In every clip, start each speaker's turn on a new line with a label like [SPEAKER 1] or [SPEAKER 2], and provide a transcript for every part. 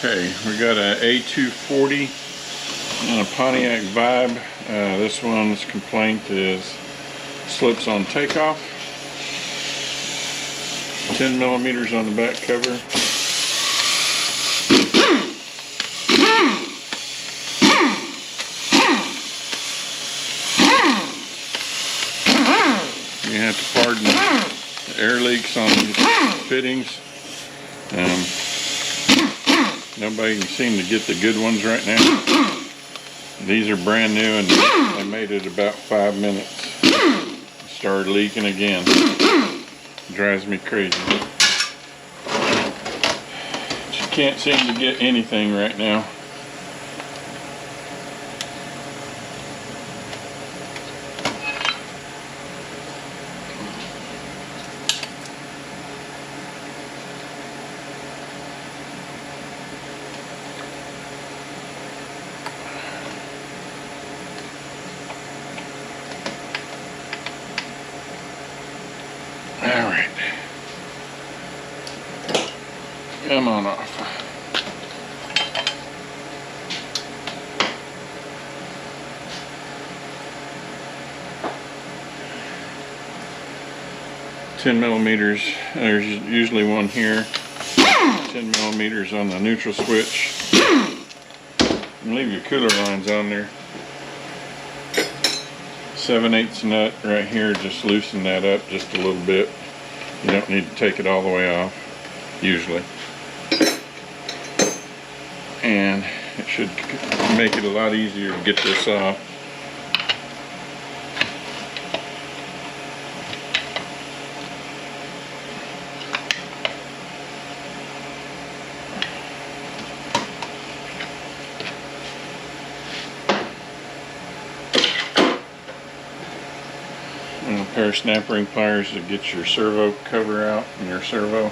[SPEAKER 1] Okay, we got a A240 and a Pontiac Vibe. This one's complaint is slips on takeoff. 10 millimeters on the back cover. You have to pardon the air leaks on these fittings. Nobody can seem to get the good ones right now. These are brand new and I made it about 5 minutes. Started leaking again. Drives me crazy. Just can't seem to get anything right now. Alright. Come on off. $10 millimeters. There's usually one here. 10 millimeters on the neutral switch. And leave your cooler lines on there. 7/8 nut right here, just loosen that up just a little bit. You don't need to take it all the way off, usually. And it should make it a lot easier to get this off. And a pair of snap ring pliers to get your servo cover out and your servo.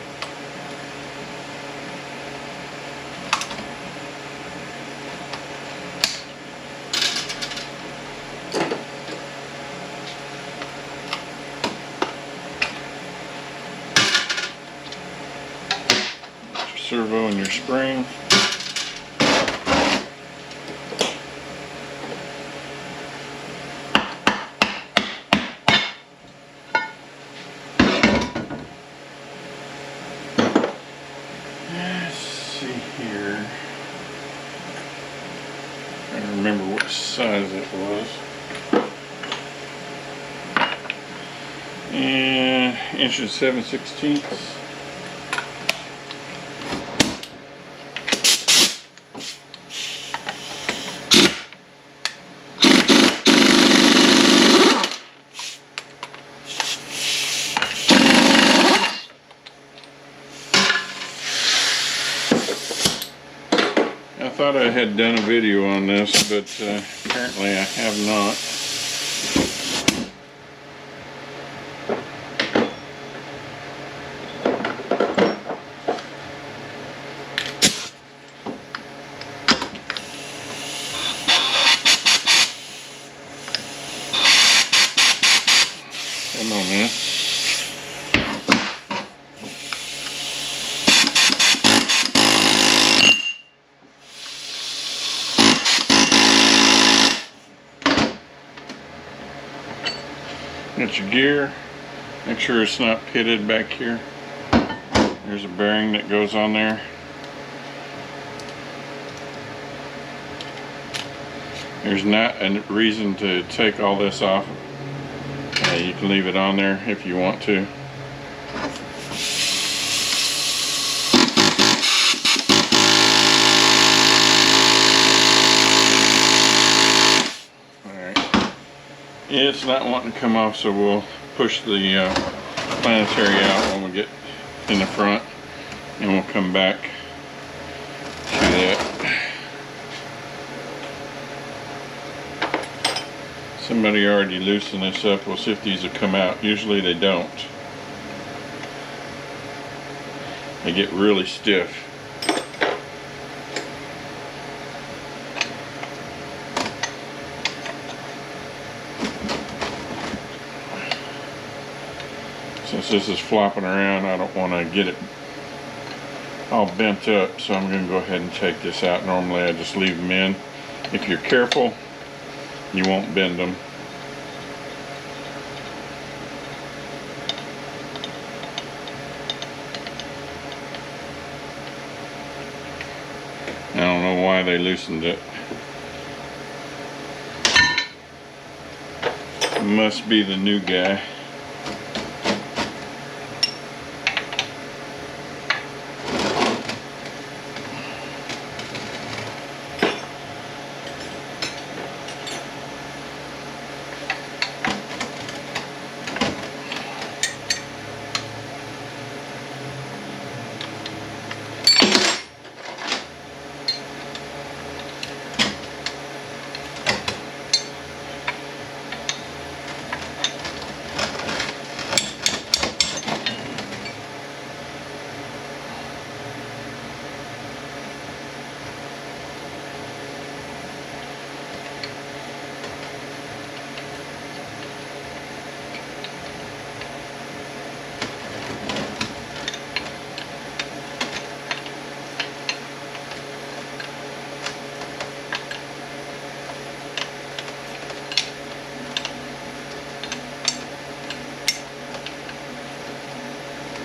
[SPEAKER 1] Your servo and your spring. Here, I don't remember what size it was. And 1 7/16. I thought I had done a video on this, but apparently I have not. Come on, man. Got your gear. Make sure it's not pitted back here. There's a bearing that goes on there. There's not a reason to take all this off. You can leave it on there if you want to. It's not wanting to come off, so we'll push the planetary out when we get in the front, and we'll come back to that. Somebody already loosened this up. We'll see if these will come out. Usually they don't. They get really stiff. Since this is flopping around, I don't want to get it all bent up, so I'm going to go ahead and take this out. Normally I just leave them in. If you're careful, you won't bend them. I don't know why they loosened it. Must be the new guy.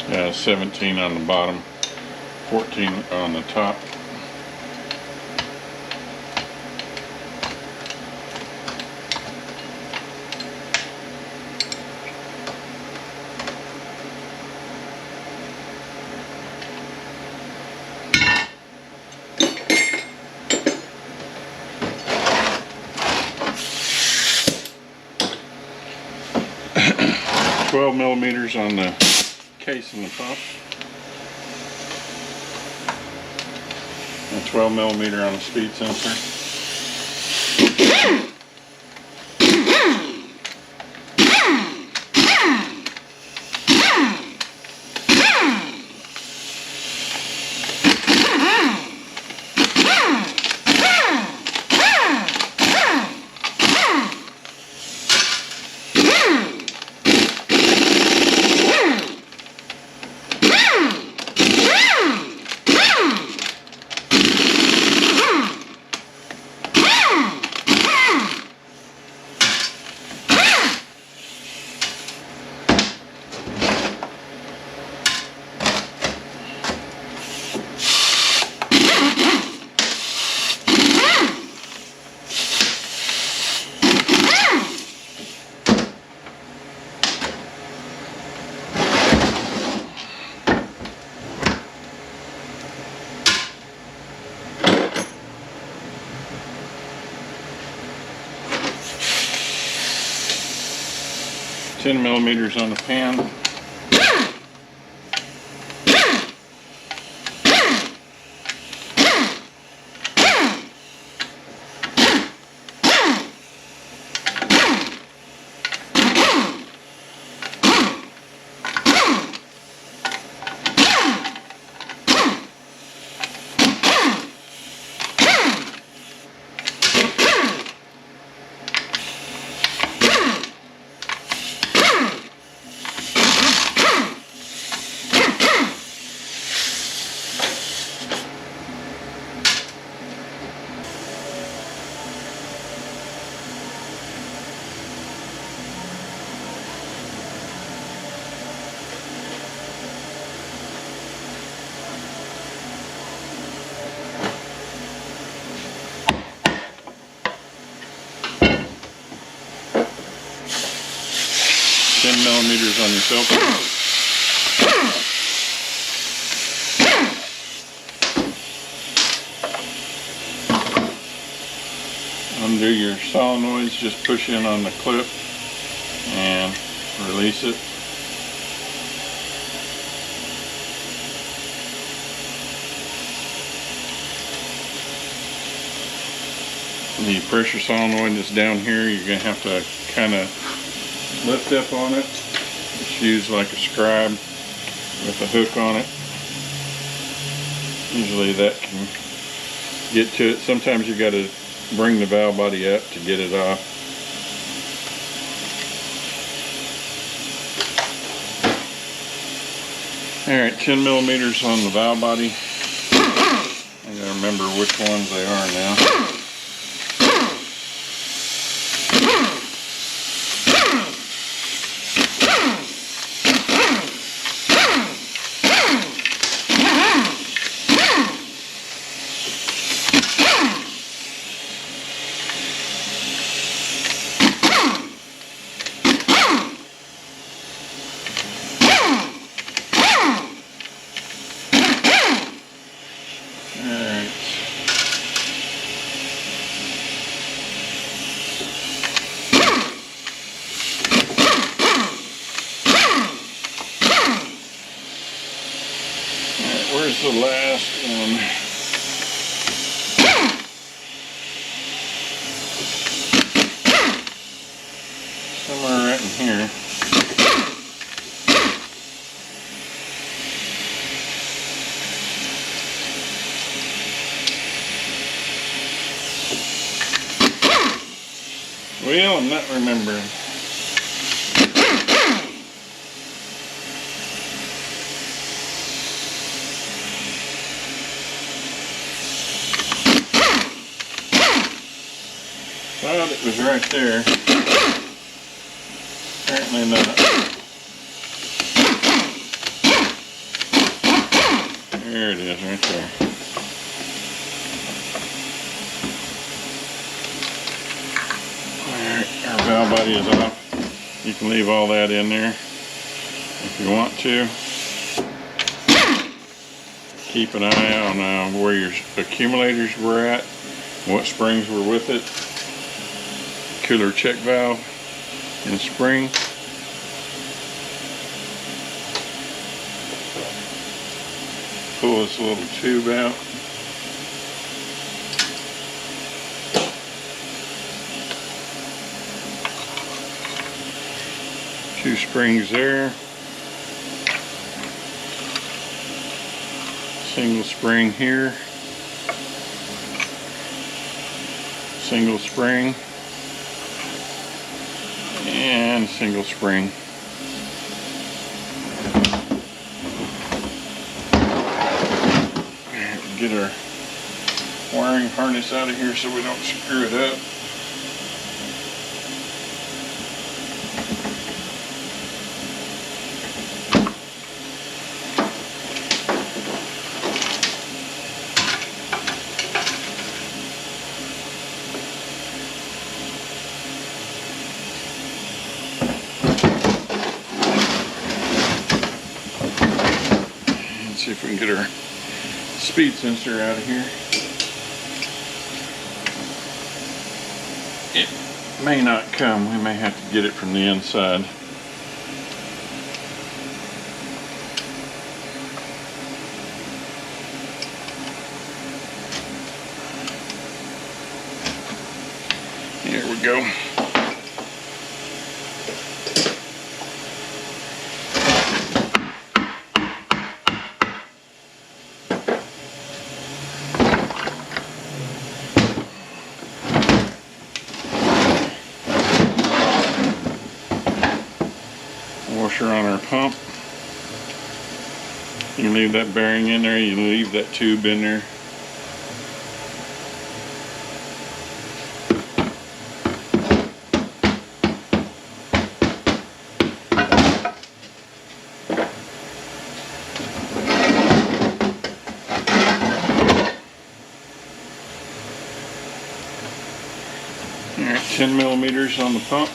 [SPEAKER 1] Yeah, 17 on the bottom, 14 on the top. $12mm on the case in the pump, and 12mm on the speed sensor. $10mm on the pan. $10mm on your filter. Undo your solenoids, just push in on the clip and release it. The pressure solenoid that's down here, you're going to have to kind of lift up on it. Just use like a scribe with a hook on it. Usually that can get to it. Sometimes you got to bring the valve body up to get it off. Alright, 10mm on the valve body. remember which ones they are now. Where's the last one? Somewhere right in here. Well, I'm not remembering. Thought it was right there. Apparently not. There it is, right there. Alright, our valve body is off. You can leave all that in there if you want to. Keep an eye on where your accumulators were at, what springs were with it. Cooler check valve and spring. Pull this little tube out. Two springs there. Single spring here. Single spring. And single spring. Get our wiring harness out of here so we don't screw it up. See if we can get our speed sensor out of here. It may not come. We may have to get it from the inside. Here we go. Washer on our pump. You can leave that bearing in there, you can leave that tube in there. Alright, 10 millimeters on the pump.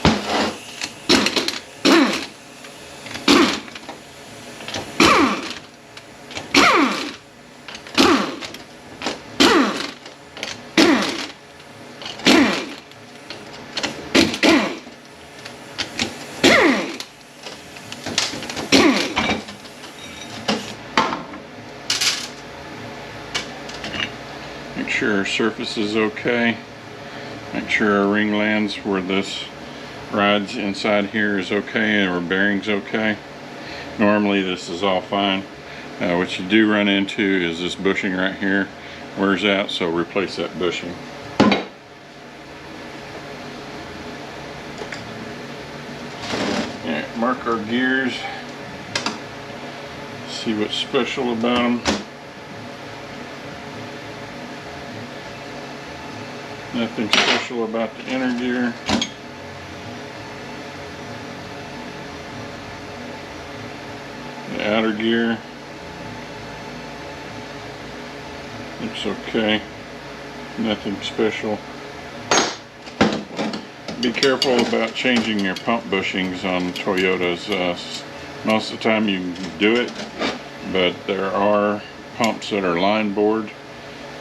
[SPEAKER 1] Make sure our surface is okay. Make sure our ring lands where this rides inside here is okay and our bearing's okay. Normally this is all fine. What you do run into is this bushing right here wears out, so replace that bushing. Alright, mark our gears. See what's special about them. Nothing special about the inner gear. The outer gear looks okay. Nothing special. Be careful about changing your pump bushings on Toyotas. Most of the time you can do it, but there are pumps that are line bored,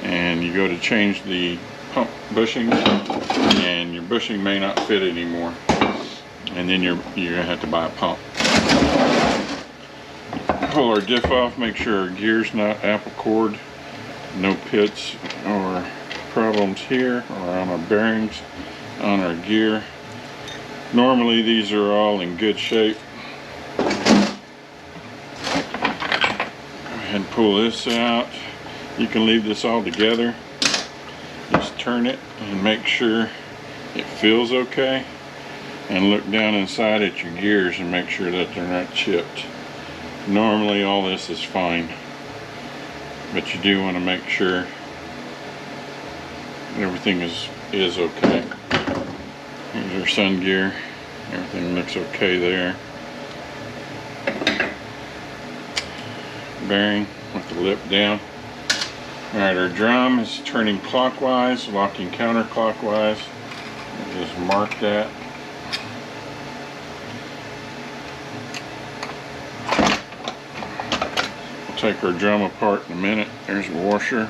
[SPEAKER 1] and you go to change the pump bushing and your bushing may not fit anymore, and then you're gonna have to buy a pump. Pull our diff off, make sure our gear's not apple cord, no pits or problems here or on our bearings, on our gear. Normally these are all in good shape. Go ahead and pull this out. You can leave this all together. Just turn it and make sure it feels okay, and look down inside at your gears and make sure that they're not chipped. Normally all this is fine, but you do want to make sure everything is okay. Here's our sun gear. Everything looks okay there. Bearing with the lip down. Alright, our drum is turning clockwise, locking counterclockwise. Just mark that. We'll take our drum apart in a minute. There's a washer.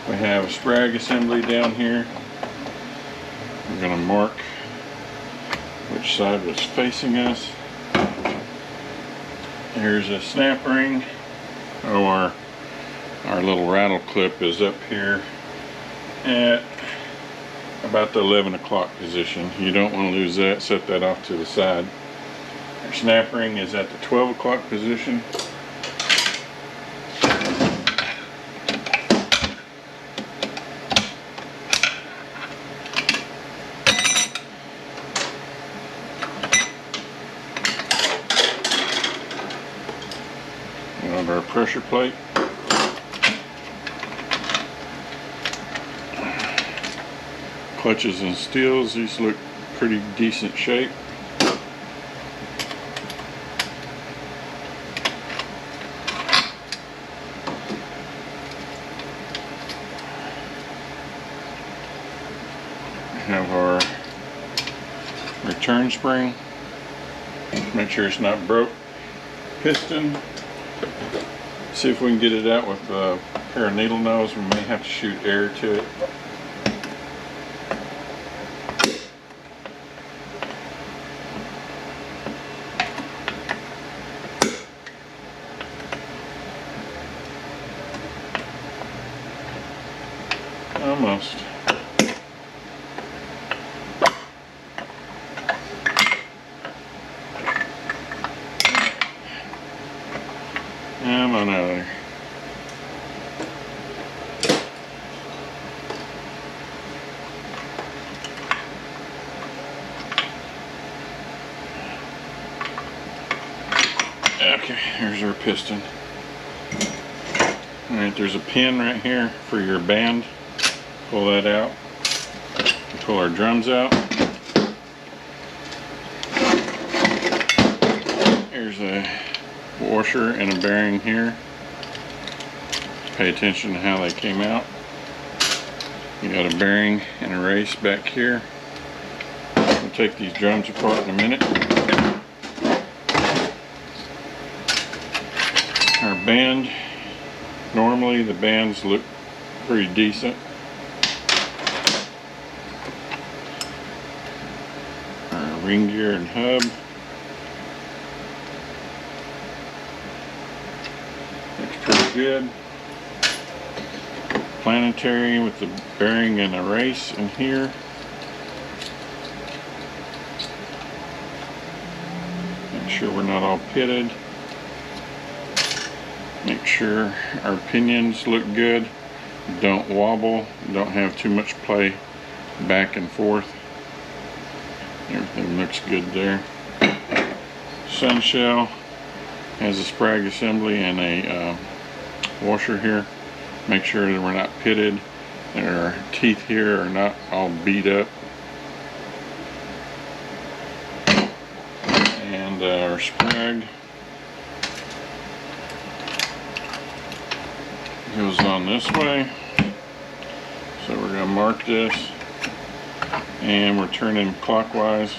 [SPEAKER 1] We have a sprag assembly down here. We're going to mark which side was facing us. Here's a snap ring. Oh, our little rattle clip is up here at about the 11 o'clock position. You don't want to lose that. Set that off to the side. Our snap ring is at the 12 o'clock position. Our pressure plate. Clutches and steels, these look pretty decent shape. We have our return spring. Make sure it's not broke. Piston. See if we can get it out with a pair of needle nose. We may have to shoot air to it. Almost. Come on out of there. Okay, here's our piston. Alright, there's a pin right here for your band. Pull that out. Pull our drums out. Here's a washer and a bearing here. Pay attention to how they came out. You got a bearing and a race back here. We'll take these drums apart in a minute. Our band, normally the bands look pretty decent. Our ring gear and hub. Looks pretty good. Planetary with the bearing and a race in here. Make sure we're not all pitted. Make sure our pinions look good. Don't wobble. Don't have too much play back and forth. Everything looks good there. Sun shell has a sprag assembly and a washer here. Make sure that we're not pitted and our teeth here are not all beat up. And our sprag goes on this way. So we're going to mark this, and we're turning clockwise,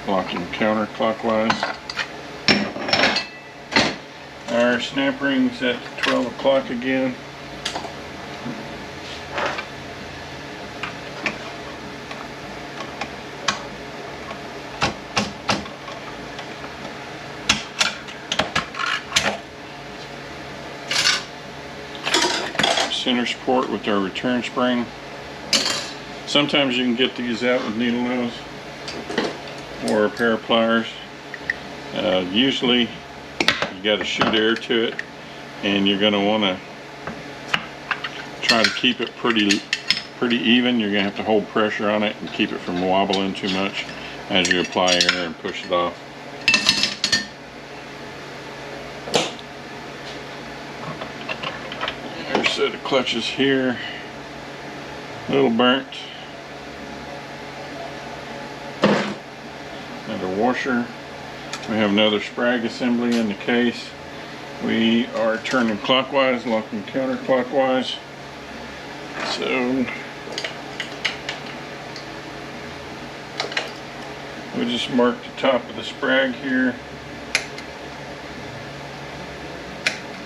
[SPEAKER 1] locking counterclockwise. Our snap ring's at 12 o'clock again. Center support with our return spring. Sometimes you can get these out with needle nose or a pair of pliers. Usually you got to shoot air to it, and you're going to want to try to keep it pretty even. You're going to have to hold pressure on it and keep it from wobbling too much as you apply air and push it off. There's a set of clutches here, a little burnt. Another washer. We have another sprag assembly in the case. We are turning clockwise, locking counterclockwise. So we just marked the top of the sprag here,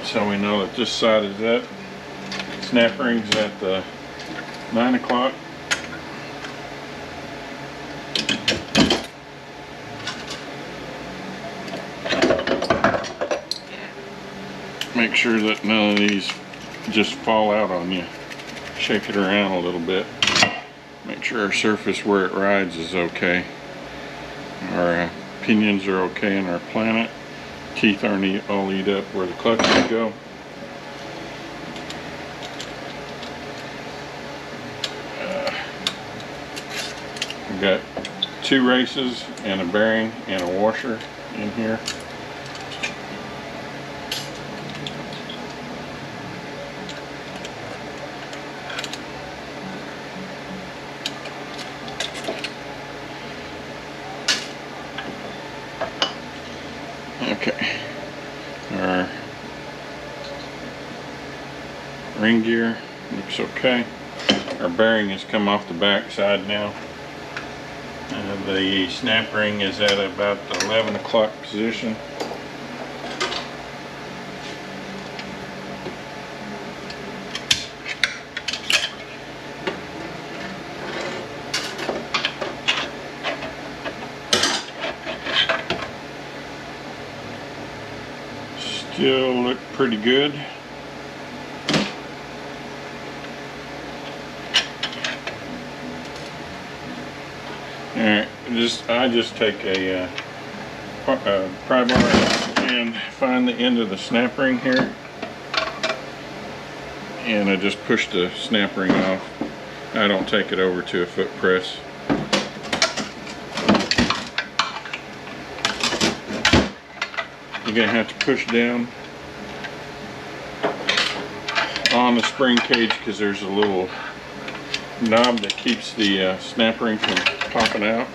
[SPEAKER 1] so we know that this side is up. Snap ring's at the 9 o'clock. Make sure that none of these just fall out on you. Shake it around a little bit. Make sure our surface where it rides is okay. Our pinions are okay in our planet. Teeth aren't all eat up where the clutches go. We've got 2 races and a bearing and a washer in here. Okay, our ring gear looks okay. Our bearing has come off the back side now. The snap ring is at about the 11 o'clock position. Still look pretty good. Alright, I just take a pry bar and find the end of the snap ring here, and I just push the snap ring off. I don't take it over to a foot press. You're going to have to push down on the spring cage because there's a little knob that keeps the snap ring from popping out.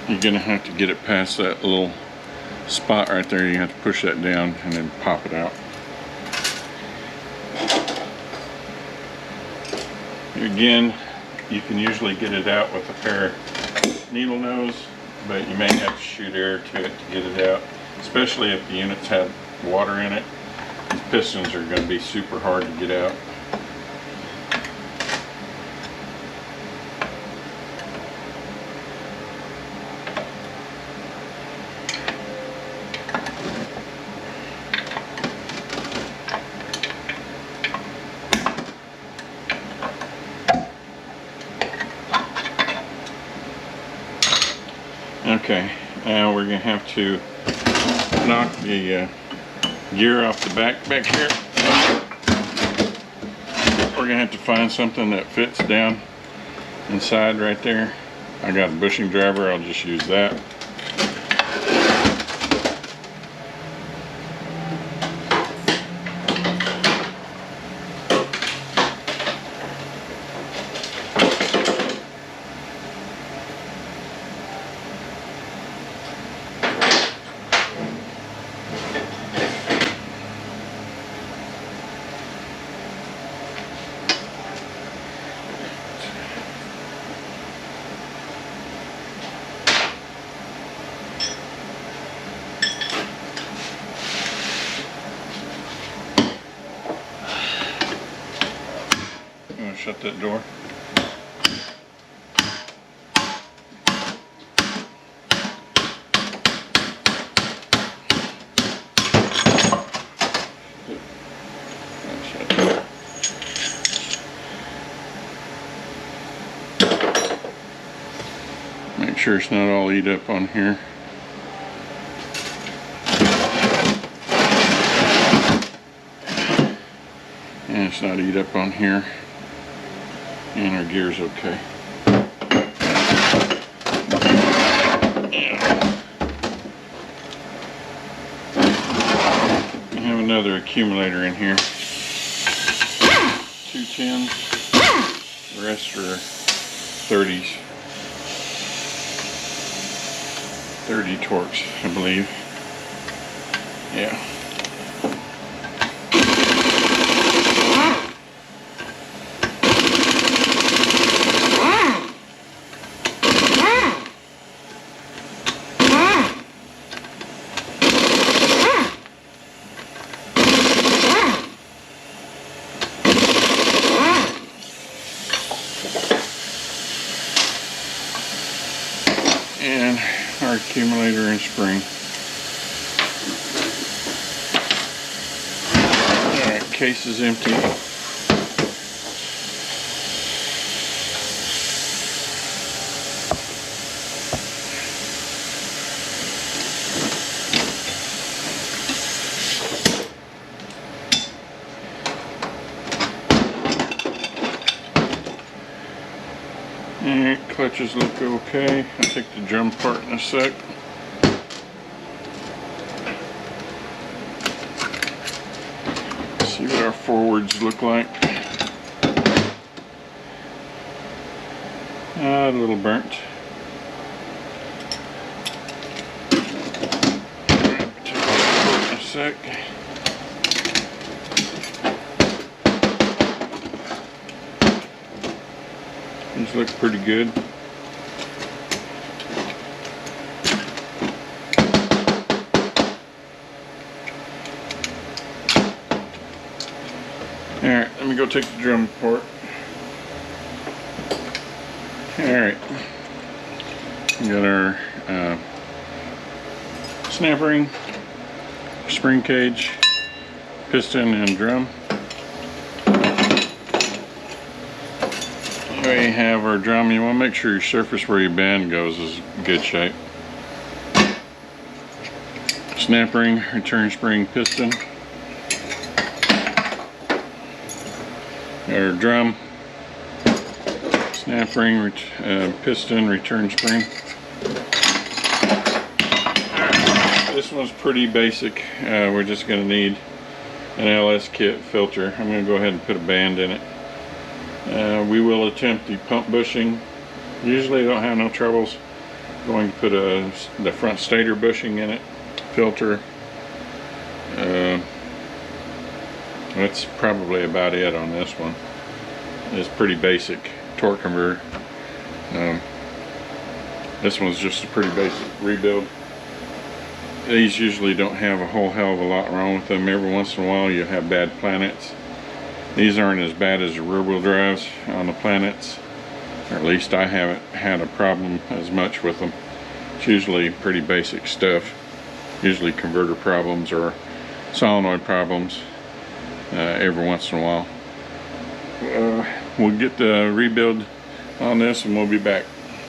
[SPEAKER 1] You're going to have to get it past that little spot right there. You have to push that down and then pop it out. Again, you can usually get it out with a pair of needle nose, but you may have to shoot air to it to get it out, especially if the units have water in it. These pistons are going to be super hard to get out. Okay, now we're gonna have to knock the gear off the back here. We're gonna have to find something that fits down inside right there. I got a bushing driver, I'll just use that. Shut that door. Make sure it's not all eat up on here. And it's not eat up on here. And our gear's okay. Yeah. I have another accumulator in here. 210s. The rest are 30s. 30 torques, I believe. Yeah. And our accumulator and spring. Alright, case is empty. Alright, clutches look okay. I'll take the drum part in a sec. See what our forwards look like. A little burnt. Alright, take that in a sec. These look pretty good. Alright, let me go take the drum apart. Alright, we got our snap ring, spring cage, piston, and drum. We have our drum. You want to make sure your surface where your band goes is in good shape. Snap ring, return spring, piston. Our drum, snap ring, piston, return spring. This one's pretty basic. We're just going to need an LS kit filter. I'm going to go ahead and put a band in it. We will attempt the pump bushing. Usually don't have no troubles. Going to put the front stator bushing in it, filter. That's probably about it on this one. It's pretty basic torque converter. This one's just a pretty basic rebuild. These usually don't have a whole hell of a lot wrong with them. Every once in a while you have bad planets. These aren't as bad as the rear wheel drives on the planets, or at least I haven't had a problem as much with them. It's usually pretty basic stuff, usually converter problems or solenoid problems every once in a while. We'll get the rebuild on this and we'll be back.